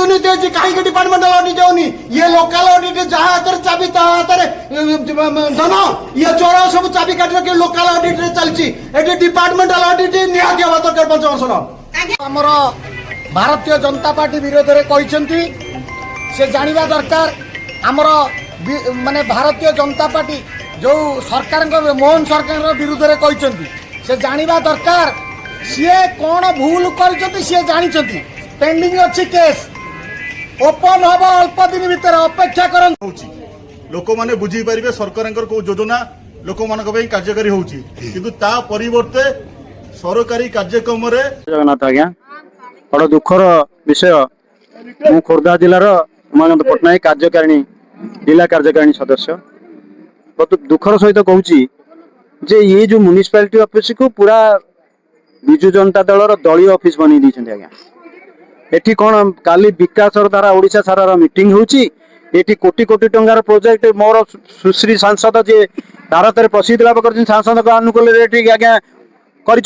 दुर्नीति होती कहीं departmental audit होनी ये लोकल ऑडिट जहाँ हाथ चाबी ता धन ये चोर सब चाबी काट रखी लोकल ऑडिट चलती डिपार्टमेंटल ऑडिट निहाती हवा दरकार 5 वर्ष आमर भारतीय जनता पार्टी विरोध में कहते से जानवा दरकार आमर माने भारतीय जनता पार्टी जो सरकार मोहन सरकार विरुद्ध में कहते से जानवा दरकार सी कौन भूल कर जानी पेंडिंग अच्छी केस ओपन हम अल्प दिन भीतर अपेक्षा कर लोक मैंने बुझी पारे सरकार को योजना लोक मान कार्यकारी होची किंतु ता परिवर्ते सरकारी कार्यक्रम जगन्नाथ आज्ञा बड़ दुखर विषय मु खोर्धा जिलार उमाकांत पट्टनायक कार्यकारिणी जिला कार्यकारिणी सदस्य बहुत दुखर सहित कहूँ जे ये जो म्युनिसिपालिटी ऑफिस को पूरा विजु जनता दल दलीय ऑफिस बनी दी आज्ञा एठी कौन काली विकास द्वारा ओडिशा सारा मीटिंग होची एठी कोटी कोटी टंकार प्रोजेक्ट मोर सुश्री सांसद जे भारत में प्रसिद्ध लाभ कर सांसद को अनुकूल आज्ञा कर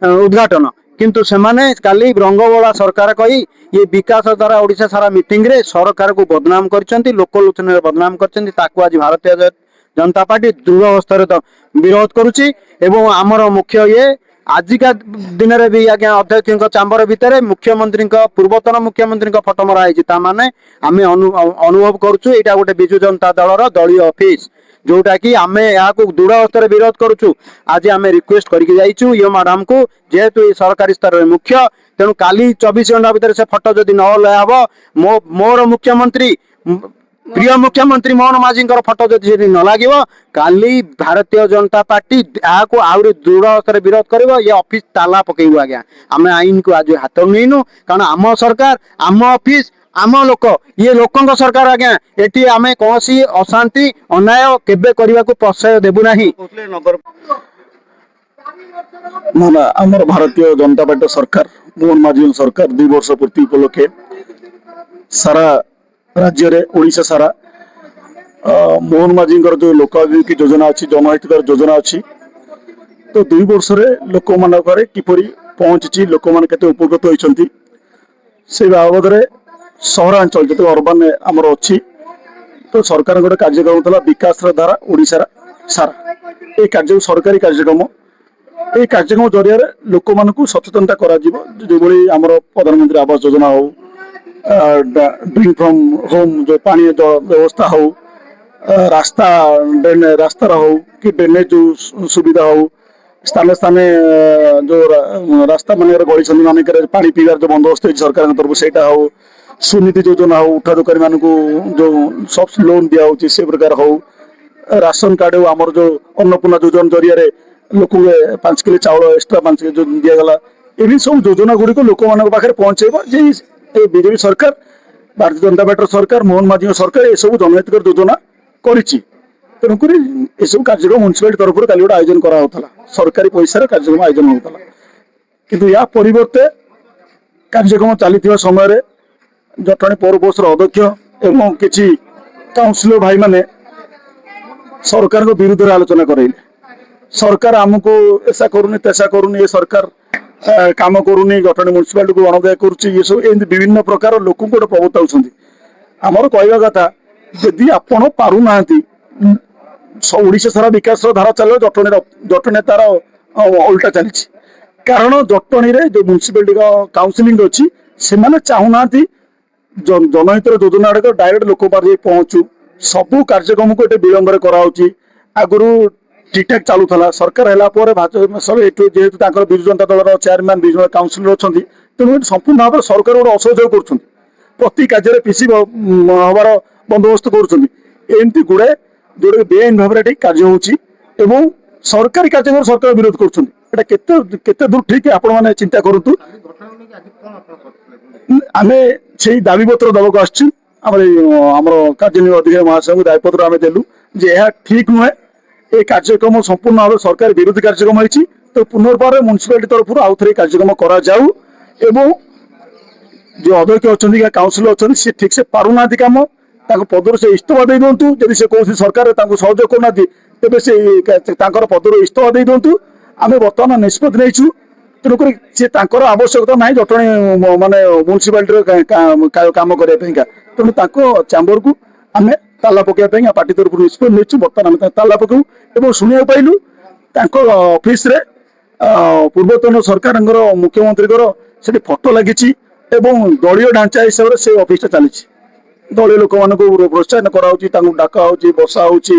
उद्घाटन किंतु सेमाने काली रंगबोला सरकार कही ये विकास द्वारा ओडिशा सारा मीटिंग रे सरकार को बदनाम करछंती लोकलोचन रे बदनाम करछंती ताकू आज भारतीय जनता पार्टी दृढ़ अवस्था तो विरोध करुची एवं आमर मुख्य ये आजिका दिन में भी आज्ञा अध्यक्ष चांबर भितर मुख्यमंत्री पूर्वतन मुख्यमंत्री फोटो मरा माने आम अनुभव करुचु यहाँ गोटे विजु जनता दल दलीय ऑफिस जोटा कि आम यहाँ दृढ़ अवस्था विरोध करुचु आज आम रिक्वेस्ट करके जाइचु ये मैडम को जेहेतु ये सरकारी स्तर में मुख्य तेणु काली 24 घंटा भीतर से फोटो जदि न लहब मोर मुख्यमंत्री प्रिय मुख्यमंत्री मोहन माझी फोटो जदि न लगे काली भारतीय जनता पार्टी यहाँ को आहरी दृढ़ अवस्था विरोध कर ये ऑफिस ताला पकेबू आज्ञा आम आईन को आज हाथ नहीं कारण आम सरकार आम ऑफिस आम लोक ये लोकों सरकार आज्ञा एटी आम कौन अशांति अन्याय केबे करने को प्रश्रय देबू नहीं ना आमर भारतीय जनता पार्टी सरकार मोहन माझी सरकार 2 वर्ष पूर्ति उपलक्षे सारा राज्य रे ओडिशा सारा मोहन माझी जो लोकाभिमुखी योजना अच्छी जनहितकर योजना अच्छी तो 2 वर्ष लोक मान किपरि पहुंची लोक मैंने उपकृत होती से बाबद सहरांचल जो अर्बान आमर अच्छी तो सरकार गोटे कार्यक्रम था विकास धारा ओडिशा सारा ये कार्य सरकारी कार्यक्रम ये कार्यक्रम जरिया लोक मान सचेतनता करा जो आमर प्रधानमंत्री आवास योजना हो ड्रिंक फ्रॉम होम जो पानी व्यवस्था हो रास्ता रास्तार हो कि ड्रेनेज जो सुविधा हो स्थाने स्थाने जो रास्ता मान गली मानक पानी पीवार जो बंदोबस्त सरकार तरफ से हो सुनीति योजना हो उठा दुकानी मान को जो सब लोन दिया से प्रकार हो राशन कार्ड हो आमर जो अन्नपूर्णा योजना जरिया लोक 5 किलो चाउल एक्सट्रा 5 किलो दिगला ये सब योजना गुड़िक लोक मान पाखे पहुंचेब जे बीजेपी सरकार भारतीय जनता पार्टी सरकार मोहन माझी सरकार ये सब जनहितकर योजना करिछि तेणुक ये सब कार्यक्रम म्युनिसिपालिटी तरफ कल गोटे आयोजन कराला सरकारी पैसा कार्यक्रम आयोजन होता किंतु या परिवर्ते कार्यक्रम चली समय जटणी पौर बोर्ड अध्यक्ष एवं किसी काउंसिलर भाई माने सरकार को विरुद्ध आलोचना करे सरकार आमको ऐसा करूनी तैसा करूनी ये सरकार काम करूनी जटणी म्युनिसिपालिटी को अणदेखा करुच्ची ये सब एमती विभिन्न प्रकार लोक गोटे प्रवक्ता आमर कहवा कथा यदि आपण पारुना ओडिशा सारा विकास धारा चलो जटणी तार उल्टा चली कारण जटणी जो म्युनिसिपालिटी काउंसिलिंग अच्छी से चाहूना जनहित योजना गुड़िक डायरेक्ट लोक पारे पहुंचू सबू कार्यक्रम को विलंब कराऊँगी आगुरी ठीक ठाक चलूला सरकार है जेहेतु विजु जनता दल चेयरमैन विजु काउंसिलर अच्छा तेणु संपूर्ण भाव सरकार गोटे असहयोग कर प्रति कार्य पीसी हबार बंदोबस्त करमती गुड़े जोड़े बेआईन भाव में कार्य हो सरकारी कार्य सरकार विरोध कर दूर ठीक आपण मैंने चिंता करूँ आम से दाबी पत्र दबाक आमर कार्यनिर्वाहक अधिकारी महाशय को दाबीपत्र आम देलु जे ठीक नुहे ये कार्यक्रम संपूर्ण भाव सरकार विरोधी कार्यक्रम होती तो पुनर्बार म्युनिसिपालिटी तरफ आउ थे कार्यक्रम करा जाऊ एवं जो अध्यक्ष अच्छा काउंसिलर अच्छा सी ठीक से पारुना कम पदर से इस्तफा दे दिंतु जदि से कौन सरकार सहयोग करना तेज से पदर इस्तफा दे दिंतु आम बर्तमान निष्पत्ति नहीं ତେଣୁକରି ସେ ତାଙ୍କର ଆବଶ୍ୟକତା ନାହିଁ ଜଟଣୀ ମାନେ ମ୍ୟୁନିସିପାଲିଟିର କାମ କରିବା ପାଇଁକା। ତେଣୁ ତାଙ୍କ ଚାମ୍ବରକୁ ଆମେ ତାଲା ପକାଇବା ପାଇଁ ପାର୍ଟି ତରଫରୁ ନିଷ୍ପତ୍ତି ନେଇଛୁ। ବର୍ତ୍ତମାନ ଆମେ ତାଲା ପକାଉ ଏବଂ ଶୁଣିବାକୁ ପାଇଲୁ ତାଙ୍କ ଅଫିସରେ ପୂର୍ବତନ ସରକାରଙ୍କର ମୁଖ୍ୟମନ୍ତ୍ରୀଙ୍କର ସେଠି ଫଟୋ ଲାଗିଛି ଏବଂ ଦଳୀୟ ଢାଞ୍ଚା ହିସାବରେ ସେ ଅଫିସଟା ଚାଲିଛି। ଦଳୀୟ ଲୋକମାନଙ୍କୁ ପ୍ରୋତ୍ସାହନ କରାହଉଛି, ତାଙ୍କୁ ଡାକା ହଉଛି, ବସା ହଉଛି,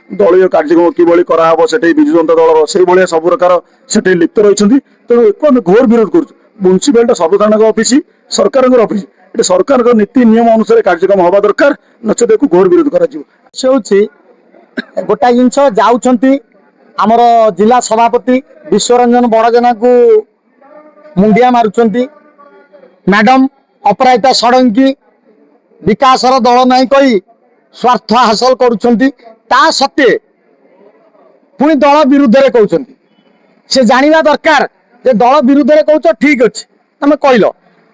ଦଳୀୟ କାର୍ଯ୍ୟକ୍ରମ କିଭଳି କରାହବ ସେଠି ବିଜୁ ଜନତା ଦଳର ସେଇଭଳିଆ ସବୁ ପ୍ରକାର ସେଠି ଲିପ୍ତ ରହିଛନ୍ତି। ତେଣୁ ଏକୁ ଆମେ ଘୋର ବିରୋଧ କରୁଛୁ। ମ୍ୟୁନିସିପାଲିଟି ସର୍ବସାଧାରଣଙ୍କ ଅଫିସ, ସରକାରଙ୍କର ଅଫିସ, ଏଠି ସରକାରଙ୍କ ନୀତି ନିୟମ ଅନୁସାରେ କାର୍ଯ୍ୟକ୍ରମ ହବା ଦରକାର, ନଚେତ ଏକୁ ଘୋର ବିରୋଧ କରାଯିବ। ସେ ହେଉଛି ଗୋଟାଏ ଜିନିଷ ଯାଉଛନ୍ତି ଆମର ଜିଲ୍ଲା ସଭାପତି ବିଶ୍ୱରଞ୍ଜନ ବଡ଼ଜେନାକୁ ମୁଣ୍ଡିଆ ମାରୁଛନ୍ତି। ମ୍ୟାଡମ ଅପରାଜିତା ଷଡ଼ଙ୍ଗୀ ବିକାଶର ଦଳ ନାହିଁ କହି ସ୍ୱାର୍ଥ ହାସଲ କରୁଛନ୍ତି। ତା ସତ୍ତ୍ୱେ ପୁଣି ଦଳ ବିରୁଦ୍ଧରେ କହୁଛନ୍ତି। ସେ ଜାଣିବା ଦରକାର ଯେ ଦଳ ବିରୁଦ୍ଧରେ କହୁଛ ଠିକ ଅଛି, ତମେ କହିଲ,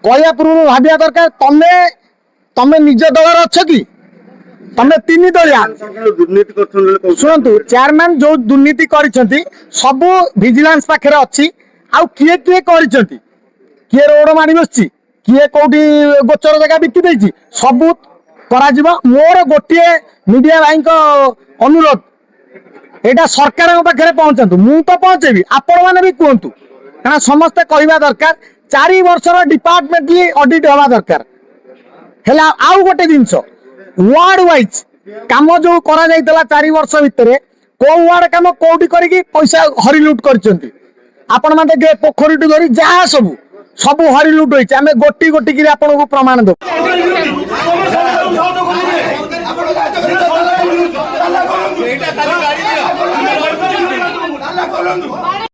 କହିବା ପୂର୍ବରୁ ଭାବିବା ଦରକାର ତମେ ନିଜ ଦଳର ଅଛ କି? ତମେ ତିନି ଦଳିଆ ଶୁଣନ୍ତୁ, ଚେୟାରମ୍ୟାନ ଯୋଉ ଦୁର୍ନୀତି କରିଛନ୍ତି ସବୁ ଭିଜିଲାନ୍ସ ପାଖରେ ଅଛି। ଆଉ କିଏ କିଏ କରିଛନ୍ତି, କିଏ ରୋଡ ମାଡି ବସିଛି, କିଏ କୋଉଠି ଗୋଚର ଜାଗା ବିକି ଦେଇଛି, ସବୁ କରାଯିବ। ମୋର ଗୋଟିଏ ମିଡିଆ ଭାଇଙ୍କ ଅନୁରୋଧ, ଏଇଟା ସରକାରଙ୍କ ପାଖରେ ପହଞ୍ଚାନ୍ତୁ। ମୁଁ ତ ପହଞ୍ଚେଇବି, ଆପଣ ମାନେ ବି କୁହନ୍ତୁ, କାରଣ ସମସ୍ତେ କହିବା ଦରକାର। 4 ବର୍ଷର ଡିପାର୍ଟମେଣ୍ଟଲି ଅଡିଟ୍ ହେବା ଦରକାର। ହେଲା ଆଉ ଗୋଟେ ଜିନିଷ, ୱାର୍ଡ ୱାଇଜ କାମ ଯୋଉ କରାଯାଇଥିଲା 4 ବର୍ଷ ଭିତରେ, କୋଉ ୱାର୍ଡ କାମ କୋଉଠି କରିକି ପଇସା ହରିଲୁଟ କରିଛନ୍ତି ଆପଣ ମାନେ ଦେଖିବେ। ପୋଖରୀଠୁ ଧରି ଯାହା ସବୁ ହରିଲୁଟ ହେଇଛି, ଆମେ ଗୋଟି ଗୋଟିକିରି ଆପଣଙ୍କୁ ପ୍ରମାଣ ଦେବୁ।